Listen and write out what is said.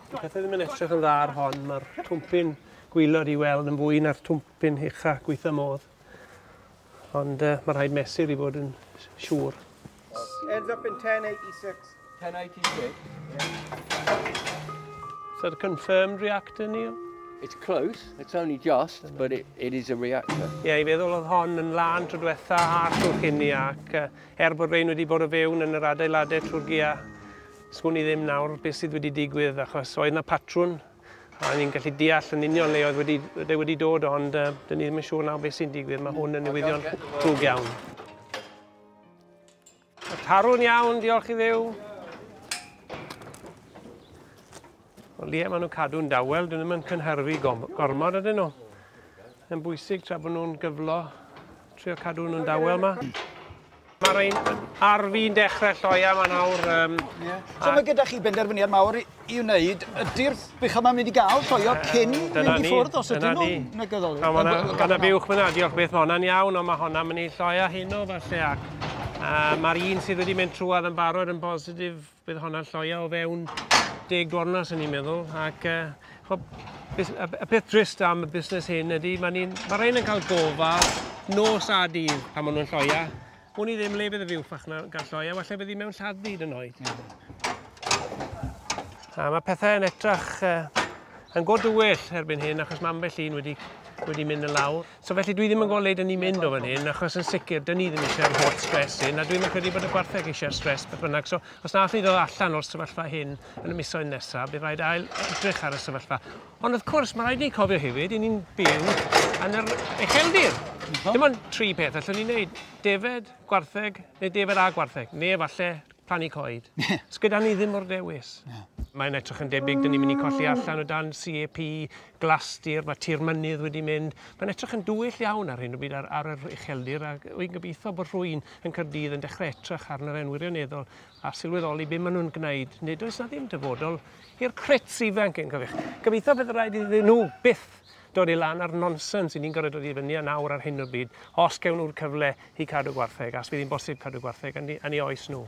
Pethau ddim yn edrych yn dda ar hon. Mae'r twmpyn gwylod I weld yn fwy na'r twmpyn ucha gweithio modd. Ond mae rhaid mesur I fod yn siŵr. Ends up in 1086. 1086? Is that a confirmed reactor, Neil? It's close. It's only just, but it is a reactor. I feddwl oedd hon yn lan tro diwetha a tro cynni ac bod rhain wedi bod o fewn yn yr adeiladau trwy'r gia, sgwn I ddim nawr beth sydd wedi digwydd achos oedd yna patrwn a ni'n gallu deall yn union le oedd wedi dod ond dyn ni ddim yn siŵr nawr beth sy'n digwydd. Mae hwn yn newyddion drwg iawn. Tarwn iawn, diolch I ddew. Wel, ie, maen nhw'n cadw'n dawel, dyn nhw'n cynhyrfu gormod ydyn nhw. Yn bwysig tra bod nhw'n gyflo trio cadw nhw'n dawel yma. Mae rhain ar fi'n dechrau lloia yma nawr. So mae gyda chi benderfyniad mawr I wneud, ydy'r bych yma mynd I gael lloio cyn mynd I ffwrdd os ydyn nhw'n negyddol? Gan y buwch fyna, diolch beth mae hwnna'n iawn, ond mae hwnna'n mynd I lloia hyn o falle ac mae'r un sydd wedi mynd trwad yn barod yn bositif bydd hwnna'n lloia o fewn 10 diwrnod sy'n ni'n meddwl. Ac y peth drist am y busnes hyn ydy, mae rhain yn cael gofal nos a dydd pan maen nhw'n lloia. Hwn I ddim le bydd y fiwch fach yn cael lloia, falle bydd I mewn lladdu yn oed. Mae pethau yn edrych yn god dywyll erbyn hyn achos mae ambell un wedi mynd yn lawr. So felly dwi ddim yn gweld le dyn ni'n mynd o fan hyn achos yn sicr dyn ni ddim eisiau'r holl stres hyn a dwi'n credu bod y gwartheg eisiau'r stres beth bynnag. So os nath ni ddod allan o'r sefyllfa hyn yn y misoedd nesaf, bydd rhaid ail edrych ar y sefyllfa. Ond wrth gwrs mae rhaid ni cofio hefyd I ni'n byw yn yr ucheldir. Dim ond 3 peth allwn ni'n neud. Defed, gwartheg, neu defed a gwartheg. Neu falle plannu coed. Os gyda ni ddim o'r dewis. Mae'n edrych yn debyg, dyn ni'n mynd I colli allan o dan CAP, glastir, mae tir mynydd wedi mynd. Mae'n edrych yn dwyll iawn ar hyn o byd ar yr ucheldir a wy'n gobeithio bod rhywun yn Caerdydd yn dechrau edrych arno'r enw wirioneddol a sylweddoli beth maen nhw'n gwneud. Nid oes na ddim dyfodol i'r crits ifanc yn cyfeich. Gobeithio bydd rhaid iddyn nhw byth dod I lan ar nonsens I ni'n gorfod dod I fyny a nawr ar hyn o byd os gewn nhw'r cyfle I cadw gwartheg, as bydd hi'n bosib cadw gwartheg, a ni oes nhw.